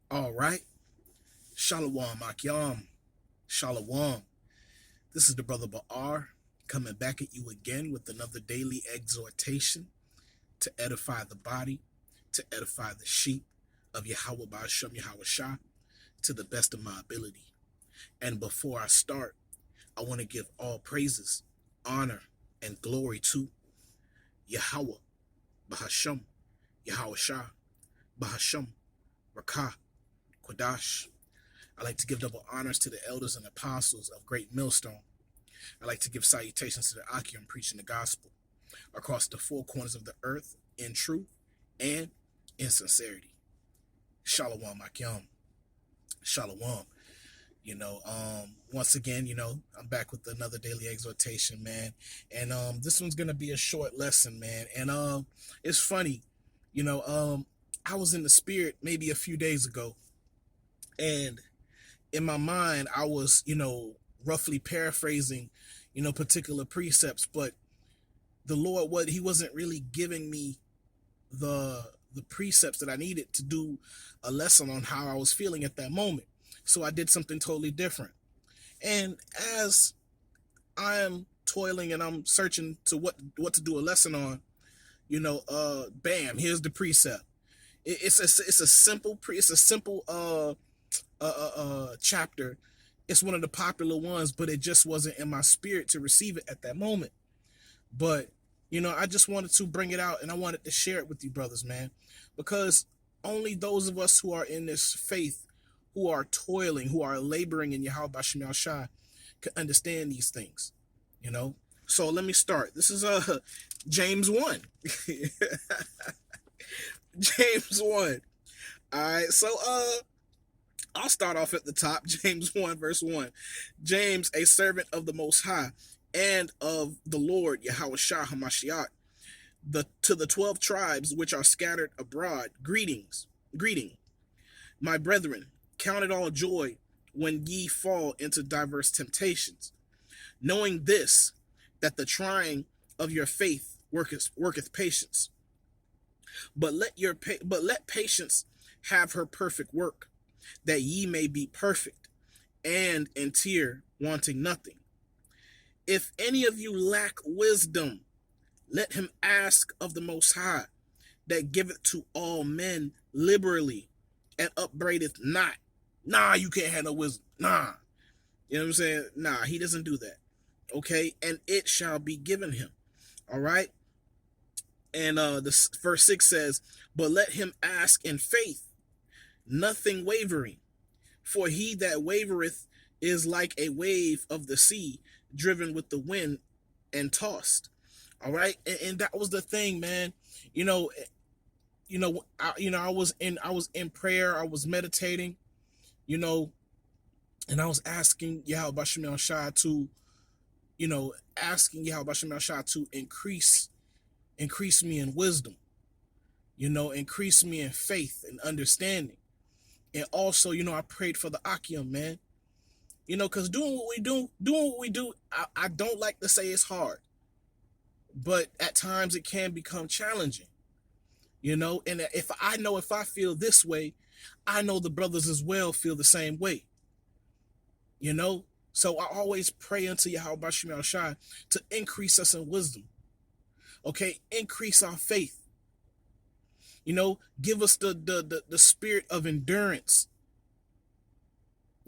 All right. Shalom, Akyam. Shalom. This is the brother Ba'ar coming back at you again with another daily exhortation to edify the body, to edify the sheep of Yahweh Ba'ashem Yahweh Shah to the best of my ability. And before I start, I want to give all praises, honor, and glory to Yahweh Ba'ashem Yahweh Shah Ba'ashem Rakah Quadash. I like to give double honors to the elders and apostles of Great Millstone. I like to give salutations to the Akim preaching the gospel across the four corners of the earth in truth and in sincerity. Shalom, Akim. Shalom. Once again, I'm back with another daily exhortation, man. And this one's gonna be a short lesson, man. And it's funny, I was in the spirit maybe a few days ago, and in my mind, I was, roughly paraphrasing, particular precepts, but the Lord, he wasn't really giving me the precepts that I needed to do a lesson on how I was feeling at that moment. So I did something totally different. And as I'm toiling and I'm searching to what to do a lesson on, bam, here's the precept. It's a simple chapter. It's one of the popular ones, but it just wasn't in my spirit to receive it at that moment. But I just wanted to bring it out, and I wanted to share it with you brothers, man, because only those of us who are in this faith, who are toiling, who are laboring in Yahweh B'Shem Shai, can understand these things. So let me start. This is James 1. James 1. All right, so I'll start off at the top. James 1 verse 1. James, a servant of the Most High and of the Lord Yahweh Shah Hamashiach, to the 12 tribes which are scattered abroad, greeting. My brethren, count it all joy when ye fall into diverse temptations, knowing this, that the trying of your faith worketh patience. But let patience have her perfect work, that ye may be perfect and entire, wanting nothing. If any of you lack wisdom, let him ask of the Most High, that giveth to all men liberally, and upbraideth not. Nah, you can't have no wisdom. Nah. You know what I'm saying? Nah, he doesn't do that. Okay? And it shall be given him. All right? And the verse 6 says, but let him ask in faith, nothing wavering. For he that wavereth is like a wave of the sea, driven with the wind and tossed. All right, and that was the thing, man. I was in prayer. I was meditating, and I was asking Yahweh B'Shem Shai to, increase me in wisdom, increase me in faith and understanding. And also, I prayed for the Akim, man. Because doing what we do, I don't like to say it's hard, but at times it can become challenging, and if I feel this way, I know the brothers as well feel the same way, so I always pray unto Yahweh B'Shem Shai to increase us in wisdom, okay, increase our faith, give us the spirit of endurance,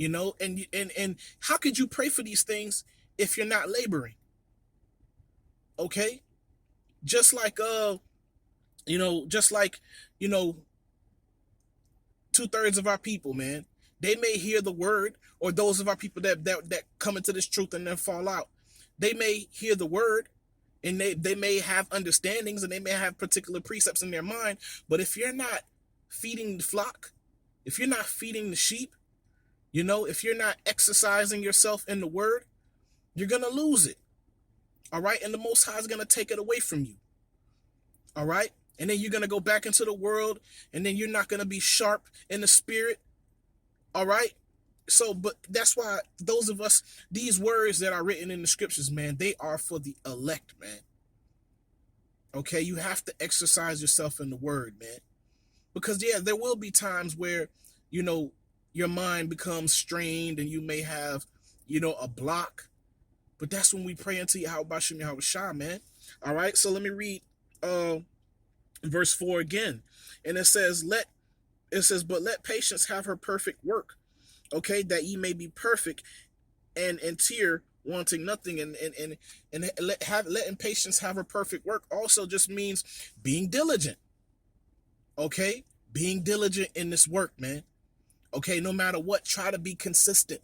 and how could you pray for these things if you're not laboring? Okay, just like 2/3 of our people, man, they may hear the word, or those of our people that come into this truth and then fall out, they may hear the word, and they may have understandings, and they may have particular precepts in their mind, but if you're not feeding the flock, if you're not feeding the sheep, if you're not exercising yourself in the word, you're gonna lose it. All right, and the Most High is gonna take it away from you. All right, and then you're gonna go back into the world, and then you're not gonna be sharp in the spirit. All right, so but that's why those of us, these words that are written in the scriptures, man, they are for the elect, man. Okay, you have to exercise yourself in the word, man, because there will be times where you know, your mind becomes strained and you may have, a block. But that's when we pray into Yahweh Shem Yahweh Shah, man. All right, so let me read verse 4 again. And but let patience have her perfect work, okay, that ye may be perfect and entire, wanting nothing. And letting patience have her perfect work also just means being diligent, okay? Being diligent in this work, man. Okay, no matter what, try to be consistent.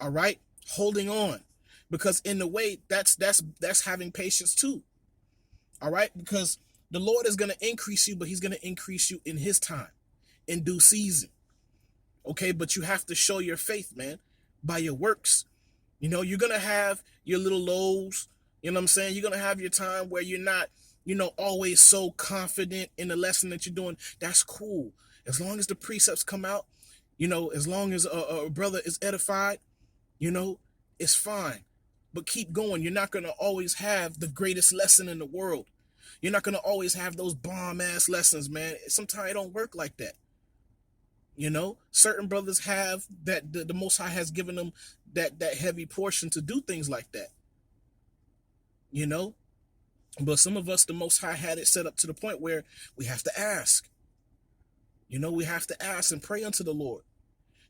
All right, holding on, because in the way that's having patience too. All right, because the Lord is going to increase you, but He's going to increase you in His time, in due season. Okay, but you have to show your faith, man, by your works. You're going to have your little lows. You know what I'm saying? You're going to have your time where you're not, always so confident in the lesson that you're doing. That's cool. As long as the precepts come out, as long as a brother is edified, it's fine. But keep going. You're not going to always have the greatest lesson in the world. You're not going to always have those bomb-ass lessons, man. Sometimes it don't work like that. Certain brothers have that, the Most High has given them that heavy portion to do things like that. But some of us, the Most High had it set up to the point where we have to ask. We have to ask and pray unto the Lord.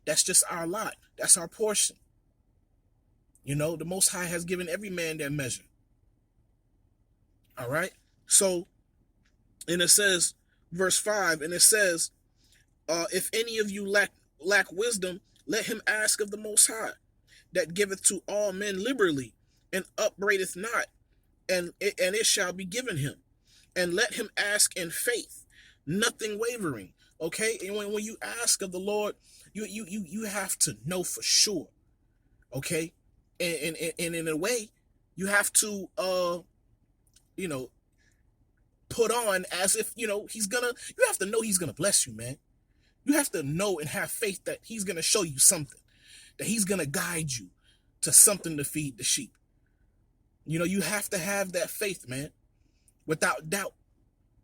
That's just our lot. That's our portion. The Most High has given every man their measure. All right. So, and it says, verse 5, and it says, if any of you lack wisdom, let him ask of the Most High, that giveth to all men liberally, and upbraideth not, and it shall be given him. And let him ask in faith, nothing wavering. Okay, and when you ask of the Lord, you have to know for sure. Okay, and in a way, you have to put on as if he's gonna. You have to know he's gonna bless you, man. You have to know and have faith that he's gonna show you something, that he's gonna guide you to something to feed the sheep. You have to have that faith, man, without doubt.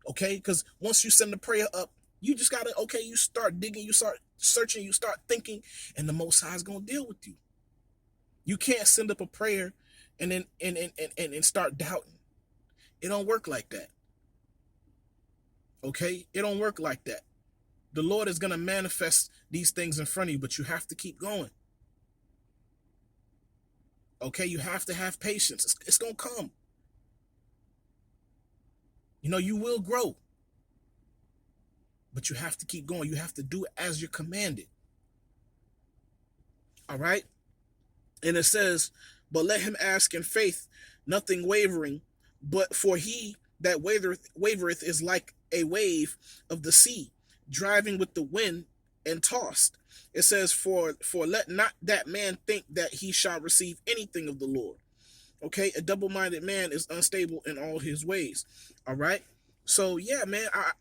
Okay, because once you send the prayer up, you just gotta, you start digging, you start searching, you start thinking, and the Most High is gonna deal with you. You can't send up a prayer and then and start doubting. It don't work like that. Okay, it don't work like that. The Lord is gonna manifest these things in front of you, but you have to keep going. Okay, you have to have patience. It's gonna come. You will grow. But you have to keep going. You have to do it as you're commanded. All right? And it says, but let him ask in faith, nothing wavering, but for he that wavereth is like a wave of the sea, driving with the wind and tossed. It says, for let not that man think that he shall receive anything of the Lord. Okay, a double-minded man is unstable in all his ways. All right. So yeah, man, I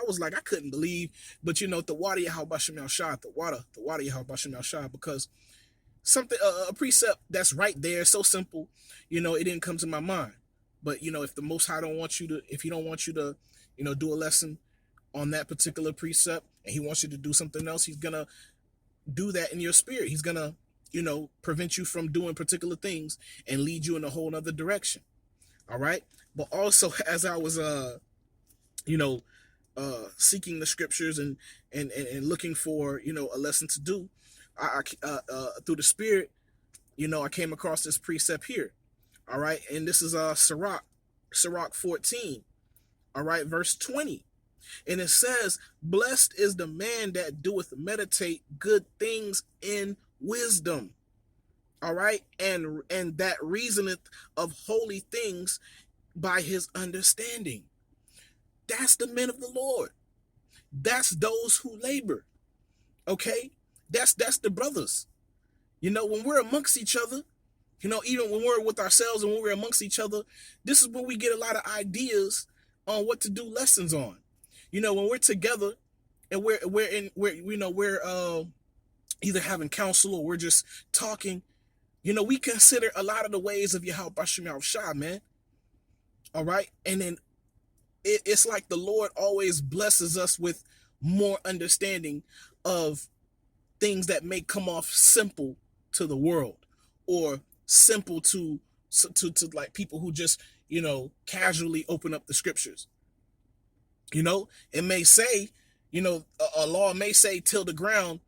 was like, I couldn't believe, but the water Yahweh Shem Yahweh Shah, the water Yahweh Shem Yahweh Shah, because something, a precept that's right there, so simple, it didn't come to my mind. But if the Most High don't want you to, if he don't want you to, do a lesson on that particular precept, and he wants you to do something else, he's gonna do that in your spirit. He's gonna, prevent you from doing particular things and lead you in a whole other direction. All right. But also, as I was, seeking the scriptures and looking for, a lesson to do, I through the Spirit, I came across this precept here. All right. And this is Sirach 14. All right. Verse 20. And it says, blessed is the man that doeth meditate good things in wisdom. All right. And that reasoneth of holy things by his understanding. That's the men of the Lord. That's those who labor. Okay. That's the brothers. When we're amongst each other, even when we're with ourselves and when we're amongst each other, this is when we get a lot of ideas on what to do lessons on. When we're together and we're either having counsel or we're just talking, we consider a lot of the ways of Yahweh Shem Yahweh Shah, man. All right. And then it's like the Lord always blesses us with more understanding of things that may come off simple to the world, or simple to like people who just, casually open up the scriptures. It may say, a law may say till the ground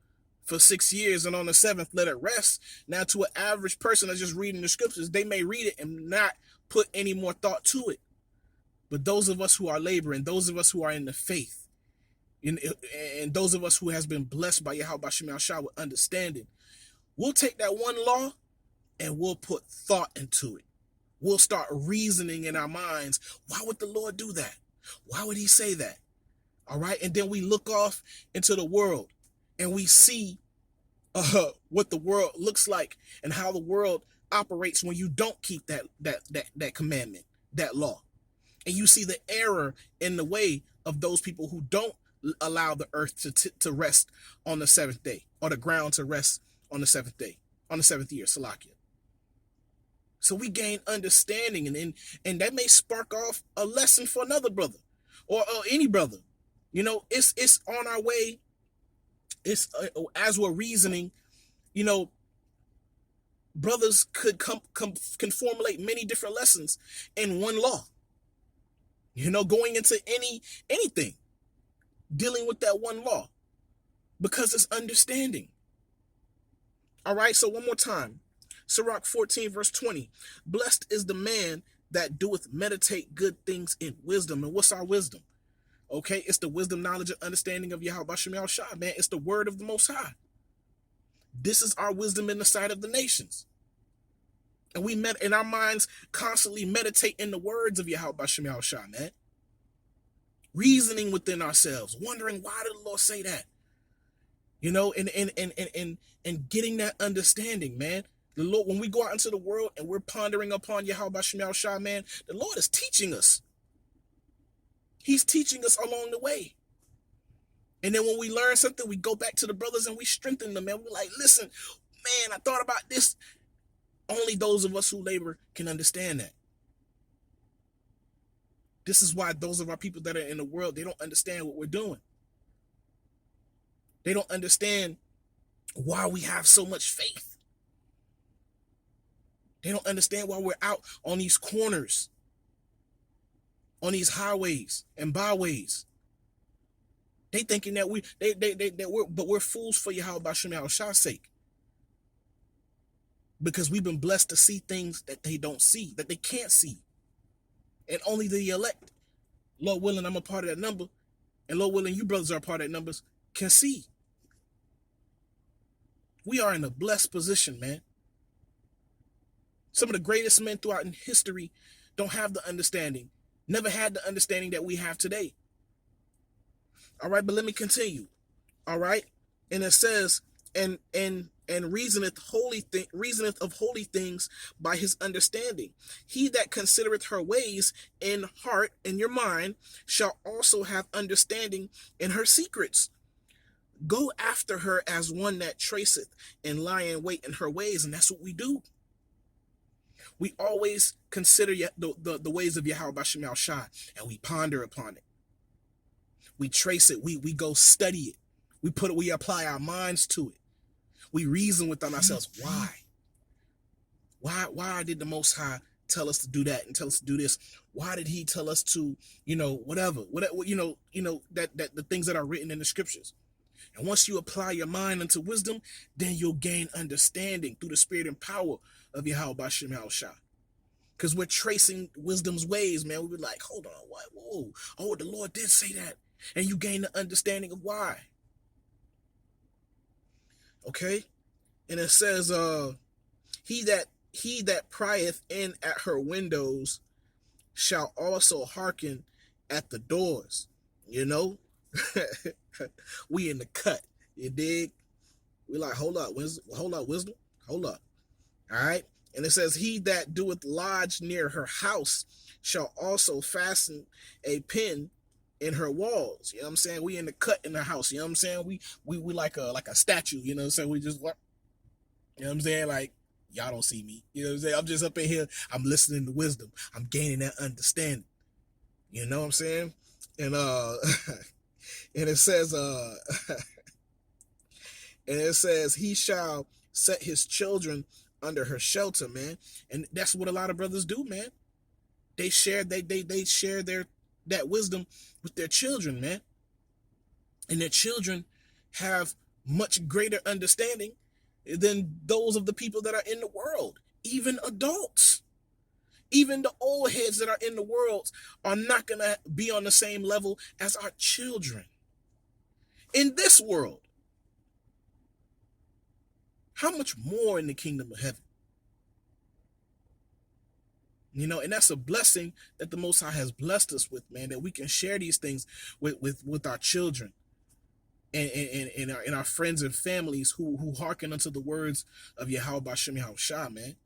for 6 years, and on the seventh let it rest. Now, to an average person that's just reading the scriptures, they may read it and not put any more thought to it. But those of us who are laboring, those of us who are in the faith, and those of us who has been blessed by Yahweh Shem Shah with understanding, we'll take that one law and we'll put thought into it. We'll start reasoning in our minds. Why would the Lord do that? Why would he say that? All right. And then we look off into the world and we see what the world looks like and how the world operates when you don't keep that commandment, that law. And you see the error in the way of those people who don't allow the earth to rest on the seventh day, or the ground to rest on the seventh day, on the seventh year, Salakia. So we gain understanding, and that may spark off a lesson for another brother, or any brother. It's on our way. It's as we're reasoning, brothers can formulate many different lessons in one law. Going into anything, dealing with that one law, because it's understanding. All right, so one more time. Sirach 14, verse 20. Blessed is the man that doeth meditate good things in wisdom. And what's our wisdom? Okay, it's the wisdom, knowledge, and understanding of Yahweh Shem Shah, man. It's the word of the Most High. This is our wisdom in the sight of the nations. And we in our minds constantly meditate in the words of Yahweh Shem Shah, man. Reasoning within ourselves, wondering why did the Lord say that? And getting that understanding, man. The Lord, when we go out into the world and we're pondering upon Yahweh Shem Shah, man, the Lord is teaching us. He's teaching us along the way. And then when we learn something, we go back to the brothers and we strengthen them, man. We're like, listen, man, I thought about this. Only those of us who labor can understand that. This is why those of our people that are in the world, they don't understand what we're doing. They don't understand why we have so much faith. They don't understand why we're out on these corners, on these highways and byways. They thinking that we're fools for Yahweh Shem Shah's sake. Because we've been blessed to see things that they don't see, that they can't see. And only the elect, Lord willing, I'm a part of that number, and Lord willing, you brothers are a part of that numbers, can see. We are in a blessed position, man. Some of the greatest men throughout in history don't have the understanding, never had the understanding that we have today. All right, but let me continue. All right, and it says, and reasoneth of holy things by his understanding. He that considereth her ways in heart, in your mind, shall also have understanding in her secrets. Go after her as one that traceth, and lie in wait in her ways, and that's what we do. We always consider the ways of Yahweh Shem Shah, and we ponder upon it. We trace it. We go study it. We apply our minds to it. We reason within ourselves. Why? Why did the Most High tell us to do that and tell us to do this? Why did he tell us to, whatever, that the things that are written in the scriptures? And once you apply your mind unto wisdom, then you'll gain understanding through the spirit and power of Yahweh Shem Shah. Because we're tracing wisdom's ways, man. We'll be like, hold on, what? Whoa. Oh, the Lord did say that. And you gain the understanding of why. Okay? And it says, he that prieth in at her windows shall also hearken at the doors. We in the cut. You dig? We like, hold up, wisdom. Hold up. All right? And it says, he that doeth lodge near her house shall also fasten a pin in her walls. You know what I'm saying? We in the cut in the house. You know what I'm saying? We like a statue. You know what I'm saying? We just what? You know what I'm saying? Like, y'all don't see me. You know what I'm saying? I'm just up in here. I'm listening to wisdom. I'm gaining that understanding. You know what I'm saying? And And it says, and it says, he shall set his children under her shelter, man. And that's what a lot of brothers do, man. They share they share their that wisdom with their children, man. And their children have much greater understanding than those of the people that are in the world, even adults. Even the old heads that are in the world are not going to be on the same level as our children. In this world, how much more in the kingdom of heaven? You know, and that's a blessing that the Most High has blessed us with, man, that we can share these things with our children and our friends and families who hearken unto the words of Yahweh Bashem Yahushua, man.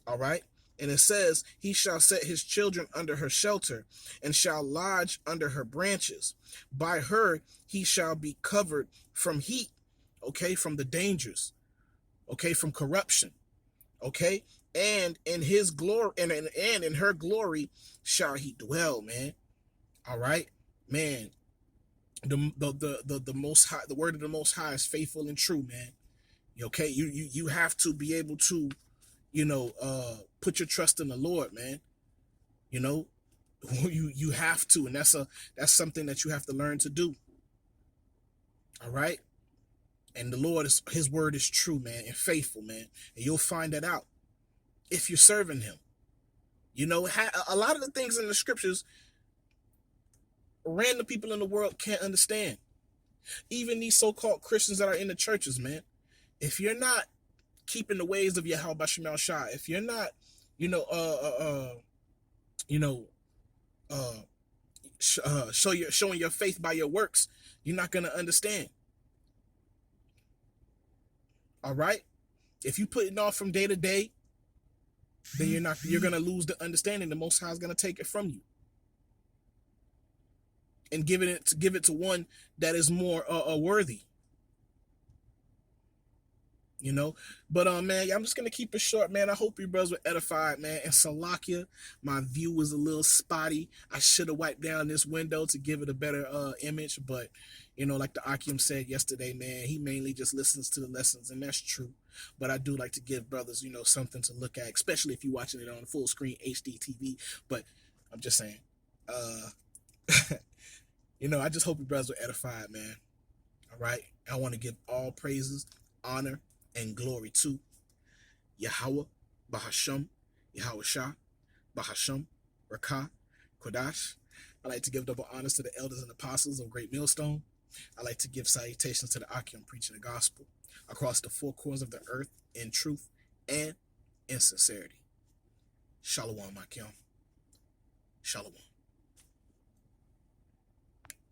All right. And it says, he shall set his children under her shelter and shall lodge under her branches. By her he shall be covered from heat, okay, from the dangers, okay, from corruption, okay, and in his glory and in her glory shall he dwell, man. All right, man. The Most High, the word of the Most High is faithful and true, man. Okay, you have to be able to, put your trust in the Lord, man. You know, you have to, and that's something that you have to learn to do. All right, and the Lord his word is true, man, and faithful, man, and you'll find that out if you're serving him. You know, a lot of the things in the scriptures, random people in the world can't understand. Even these so-called Christians that are in the churches, man. If you're not keeping the ways of Yahweh Bashem Yahushua, if you're not, showing your faith by your works, you're not gonna understand. All right. If you put it off from day to day, then you're gonna lose the understanding. The Most High is gonna take it from you and give it to one that is more worthy. You know, but man, I'm just gonna keep it short, man. I hope you brothers were edified, man. And Salakia, my view was a little spotty. I should have wiped down this window to give it a better image, but like the Akim said yesterday, man, he mainly just listens to the lessons, and that's true. But I do like to give brothers, something to look at, especially if you're watching it on full screen HD TV. But I'm just saying, I just hope you brothers were edified, man. All right, I want to give all praises, honor, and glory to Yahweh, Bahasham, Yahushua, Bahasham, Rakah, Kodash. I like to give double honors to the elders and apostles of Great Millstone. I like to give salutations to the Akim preaching the gospel across the four corners of the earth in truth and in sincerity. Shalom, Akim. Shalom.